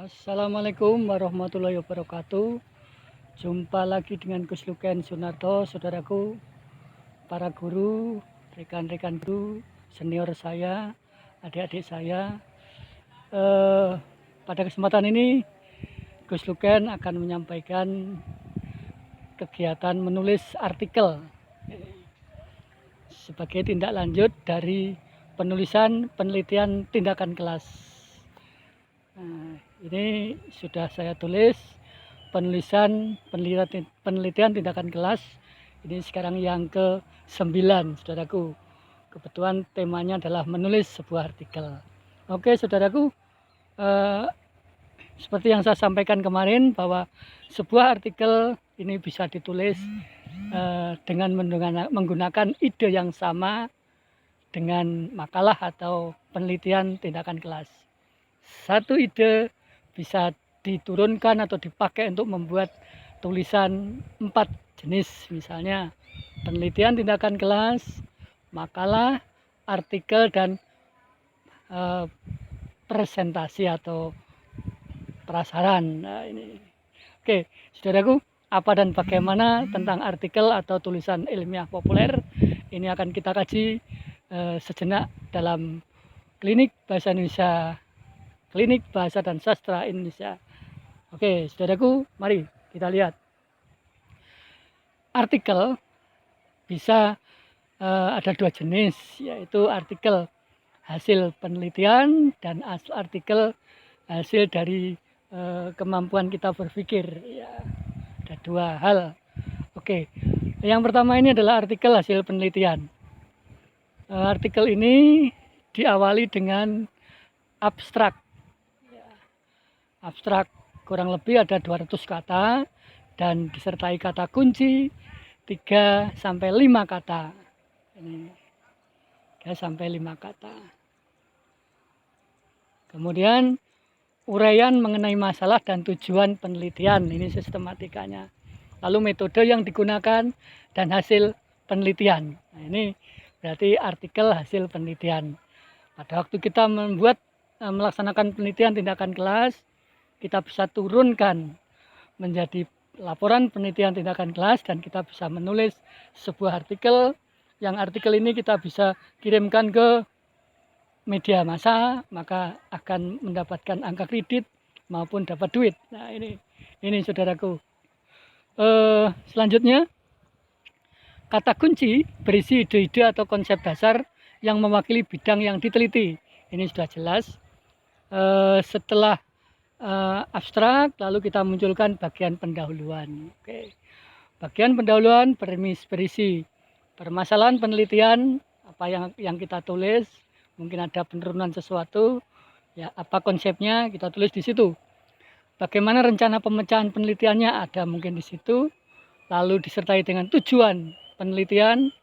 Assalamualaikum warahmatullahi wabarakatuh. Jumpa lagi dengan Gus Luken Sunarto, saudaraku, para guru, rekan-rekan guru, senior saya, adik-adik saya. Pada kesempatan ini, Gus Luken akan menyampaikan kegiatan menulis artikel sebagai tindak lanjut dari penulisan penelitian tindakan kelas. Nah, ini sudah saya tulis penulisan penelitian tindakan kelas. Ini sekarang yang ke-9, saudaraku. Kebetulan temanya adalah menulis sebuah artikel. Oke, saudaraku, seperti yang saya sampaikan kemarin bahwa sebuah artikel ini bisa ditulis dengan menggunakan ide yang sama dengan makalah atau penelitian tindakan kelas. Satu ide bisa diturunkan atau dipakai untuk membuat tulisan 4 jenis, misalnya penelitian tindakan kelas, makalah, artikel, dan presentasi atau prasaran. Nah, ini. Oke, saudaraku, apa dan bagaimana tentang artikel atau tulisan ilmiah populer ini akan kita kaji sejenak dalam Klinik Bahasa Indonesia, Klinik Bahasa dan Sastra Indonesia. Oke, saudaraku, mari kita lihat. Artikel bisa ada 2 jenis, yaitu artikel hasil penelitian dan artikel hasil dari kemampuan kita berpikir. Ya, ada 2 hal. Oke, yang pertama ini adalah artikel hasil penelitian. Artikel ini diawali dengan abstrak. Abstrak kurang lebih ada 200 kata dan disertai kata kunci 3 sampai 5 kata. Ini 3 sampai 5 kata. Kemudian uraian mengenai masalah dan tujuan penelitian, ini sistematikanya. Lalu metode yang digunakan dan hasil penelitian. Nah, ini berarti artikel hasil penelitian. Pada waktu kita melaksanakan penelitian tindakan kelas, kita bisa turunkan menjadi laporan penelitian tindakan kelas dan kita bisa menulis sebuah artikel. Yang artikel ini kita bisa kirimkan ke media massa, maka akan mendapatkan angka kredit maupun dapat duit. Nah, ini saudaraku. Selanjutnya, kata kunci berisi ide-ide atau konsep dasar yang mewakili bidang yang diteliti. Ini sudah jelas. Setelah abstrak, lalu kita munculkan bagian pendahuluan. Oke. Bagian pendahuluan berisi permasalahan penelitian, apa yang kita tulis, mungkin ada penurunan sesuatu, ya apa konsepnya kita tulis di situ. Bagaimana rencana pemecahan penelitiannya ada mungkin di situ, lalu disertai dengan tujuan penelitian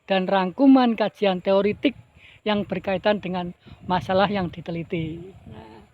dan rangkuman kajian teoritik yang berkaitan dengan masalah yang diteliti. Nah,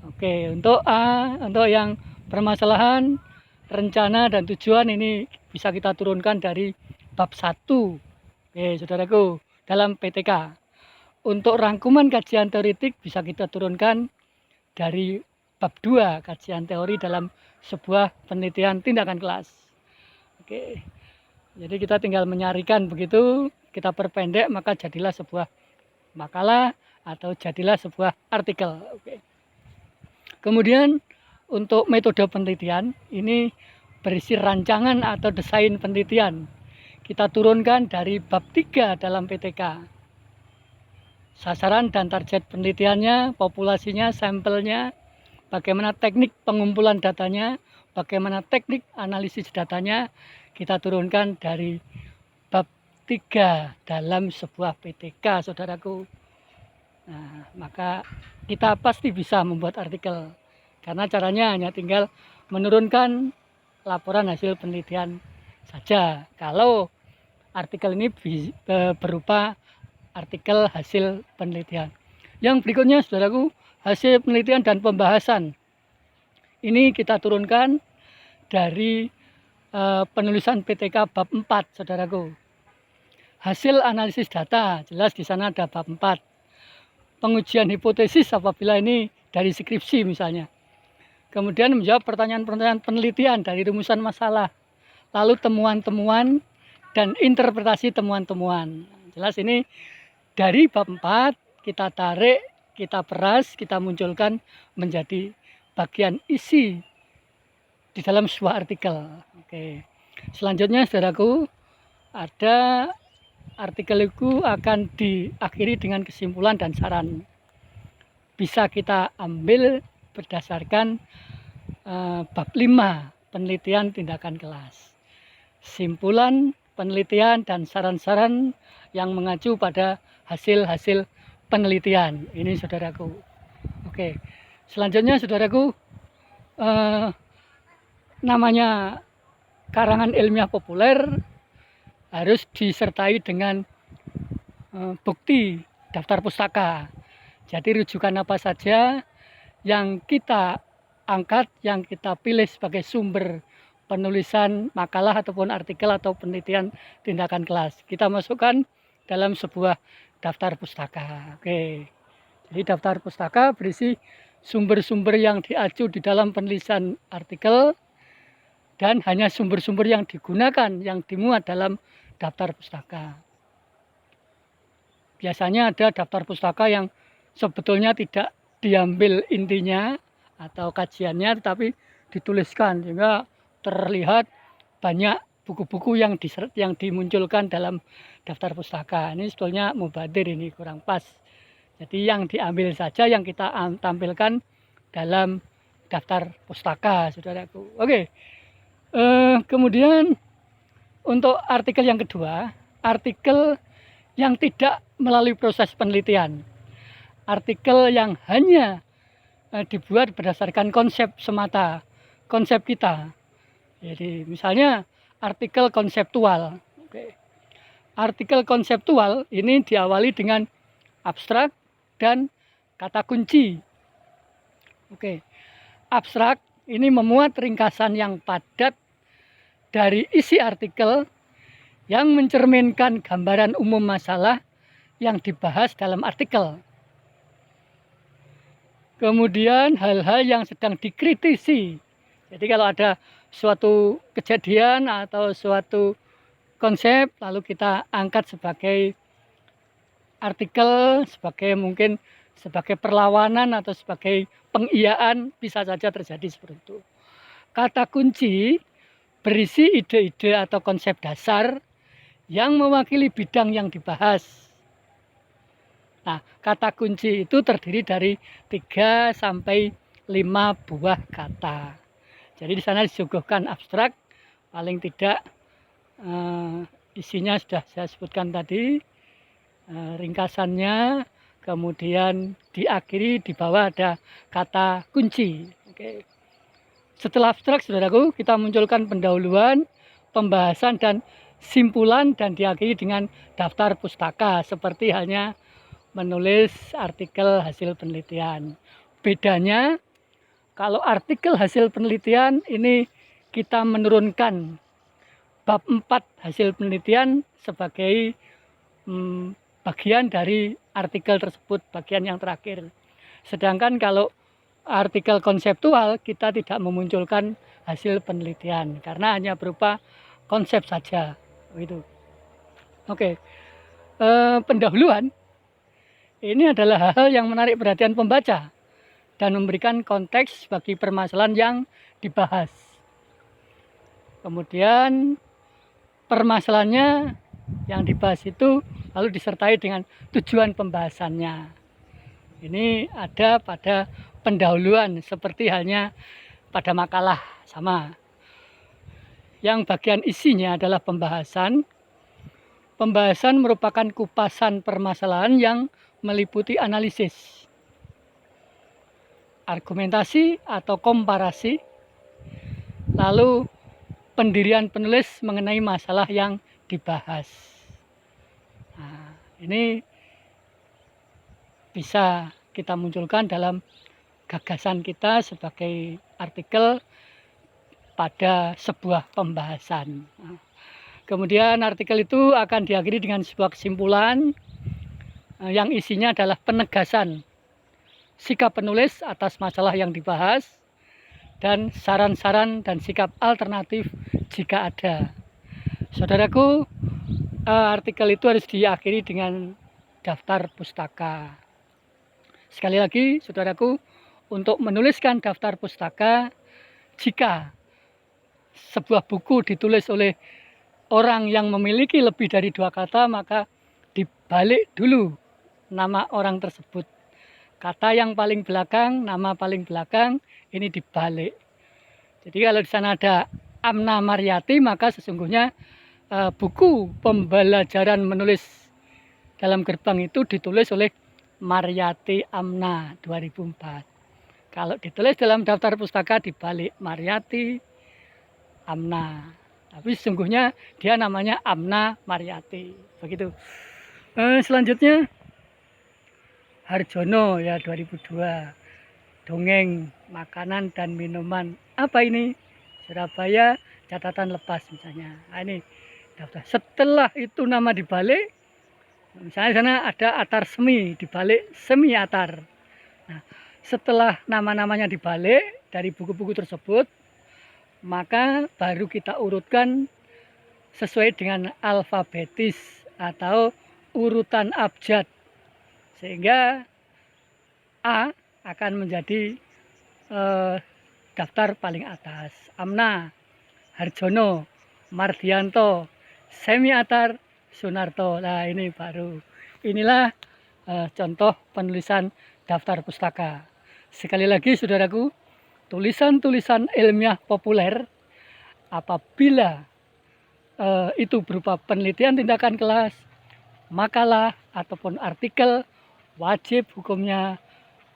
oke, untuk yang permasalahan, rencana, dan tujuan ini bisa kita turunkan dari bab 1. Oke, saudaraku, dalam PTK. Untuk rangkuman kajian teoritik bisa kita turunkan dari bab 2, kajian teori dalam sebuah penelitian tindakan kelas. Oke. Jadi kita tinggal menyarikan begitu, kita perpendek, maka jadilah sebuah makalah atau jadilah sebuah artikel. Oke. Kemudian untuk metode penelitian ini berisi rancangan atau desain penelitian. Kita turunkan dari bab 3 dalam PTK. Sasaran dan target penelitiannya, populasinya, sampelnya, bagaimana teknik pengumpulan datanya, bagaimana teknik analisis datanya, kita turunkan dari bab 3 dalam sebuah PTK, saudaraku. Nah, maka kita pasti bisa membuat artikel. Karena caranya hanya tinggal menurunkan laporan hasil penelitian saja. Kalau artikel ini berupa artikel hasil penelitian. Yang berikutnya, saudaraku, hasil penelitian dan pembahasan. Ini kita turunkan dari penulisan PTK bab 4, saudaraku. Hasil analisis data, jelas di sana ada bab 4. Pengujian hipotesis apabila ini dari skripsi misalnya. Kemudian menjawab pertanyaan-pertanyaan penelitian dari rumusan masalah, lalu temuan-temuan dan interpretasi temuan-temuan. Jelas ini dari bab 4 kita tarik, kita peras, kita munculkan menjadi bagian isi di dalam sebuah artikel. Oke. Selanjutnya saudaraku, ada artikel itu akan diakhiri dengan kesimpulan dan saran. Bisa kita ambil berdasarkan bab 5 penelitian tindakan kelas. Simpulan, penelitian, dan saran-saran yang mengacu pada hasil-hasil penelitian. Ini saudaraku. Oke. Selanjutnya saudaraku, namanya karangan ilmiah populer harus disertai dengan bukti daftar pustaka. Jadi rujukan apa saja yang kita angkat, yang kita pilih sebagai sumber penulisan makalah ataupun artikel atau penelitian tindakan kelas, kita masukkan dalam sebuah daftar pustaka. Oke. Jadi daftar pustaka berisi sumber-sumber yang diacu di dalam penulisan artikel dan hanya sumber-sumber yang digunakan, yang dimuat dalam daftar pustaka. Biasanya ada daftar pustaka yang sebetulnya tidak diambil intinya atau kajiannya, tetapi dituliskan sehingga terlihat banyak buku-buku yang dimunculkan dalam daftar pustaka. Ini sebetulnya mubadir, ini kurang pas. Jadi yang diambil saja yang kita tampilkan dalam daftar pustaka, saudaraku. Oke. Kemudian untuk artikel yang kedua, artikel yang tidak melalui proses penelitian, artikel yang hanya dibuat berdasarkan konsep semata, konsep kita. Jadi misalnya artikel konseptual. Oke. Artikel konseptual ini diawali dengan abstrak dan kata kunci. Oke. Abstrak ini memuat ringkasan yang padat dari isi artikel yang mencerminkan gambaran umum masalah yang dibahas dalam artikel. Kemudian hal-hal yang sedang dikritisi. Jadi kalau ada suatu kejadian atau suatu konsep lalu kita angkat sebagai artikel, mungkin sebagai perlawanan atau sebagai pengiyaan, bisa saja terjadi seperti itu. Kata kunci berisi ide-ide atau konsep dasar yang mewakili bidang yang dibahas. Nah, kata kunci itu terdiri dari 3 sampai 5 buah kata. Jadi di sana disuguhkan abstrak, paling tidak isinya sudah saya sebutkan tadi, ringkasannya, kemudian diakhiri di bawah ada kata kunci. Oke. Setelah abstrak, saudaraku, kita munculkan pendahuluan, pembahasan, dan simpulan, dan diakhiri dengan daftar pustaka, seperti halnya menulis artikel hasil penelitian. Bedanya, kalau artikel hasil penelitian ini kita menurunkan bab 4 hasil penelitian sebagai bagian dari artikel tersebut, bagian yang terakhir. Sedangkan kalau artikel konseptual kita tidak memunculkan hasil penelitian karena hanya berupa konsep saja, begitu. Oke. Pendahuluan ini adalah hal-hal yang menarik perhatian pembaca dan memberikan konteks bagi permasalahan yang dibahas. Kemudian permasalahannya yang dibahas itu lalu disertai dengan tujuan pembahasannya. Ini ada pada pendahuluan, seperti halnya pada makalah sama. Yang bagian isinya adalah pembahasan. Pembahasan merupakan kupasan permasalahan yang meliputi analisis, argumentasi atau komparasi, lalu pendirian penulis mengenai masalah yang dibahas. Nah, ini bisa kita munculkan dalam gagasan kita sebagai artikel pada sebuah pembahasan. Kemudian artikel itu akan diakhiri dengan sebuah kesimpulan yang isinya adalah penegasan sikap penulis atas masalah yang dibahas dan saran-saran dan sikap alternatif jika ada. Saudaraku, artikel itu harus diakhiri dengan daftar pustaka. Sekali lagi, saudaraku, untuk menuliskan daftar pustaka, jika sebuah buku ditulis oleh orang yang memiliki lebih dari 2 kata, maka dibalik dulu nama orang tersebut. Kata yang paling belakang, nama paling belakang, ini dibalik. Jadi kalau di sana ada Amna Mariyati, maka sesungguhnya buku pembelajaran menulis dalam gerbang itu ditulis oleh Mariyati Amna 2004. Kalau ditulis dalam daftar pustaka dibalik Mariyati Amna. Tapi sesungguhnya dia namanya Amna Mariyati. Begitu. Selanjutnya Harjono ya 2002. Dongeng makanan dan minuman. Apa ini? Surabaya catatan lepas misalnya. Nah, ini daftar. Setelah itu nama dibalik, misalnya di sana ada Atar Semi, dibalik Semi Atar. Nah, setelah nama-namanya dibalik dari buku-buku tersebut, maka baru kita urutkan sesuai dengan alfabetis atau urutan abjad, sehingga A akan menjadi daftar paling atas. Amna, Harjono, Mardianto, Semi Atar, Sunarto. Nah ini baru. Inilah contoh penulisan daftar pustaka. Sekali lagi saudaraku, tulisan-tulisan ilmiah populer apabila itu berupa penelitian tindakan kelas, makalah ataupun artikel, wajib hukumnya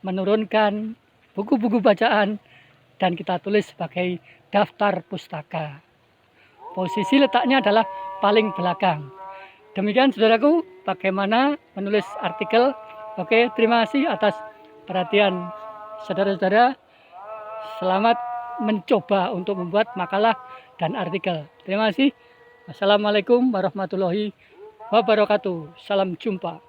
menurunkan buku-buku bacaan dan kita tulis sebagai daftar pustaka. Posisi letaknya adalah paling belakang. Demikian saudaraku, bagaimana menulis artikel. Oke, terima kasih atas perhatian saudara-saudara. Selamat mencoba untuk membuat makalah dan artikel. Terima kasih. Wassalamualaikum warahmatullahi wabarakatuh. Salam jumpa.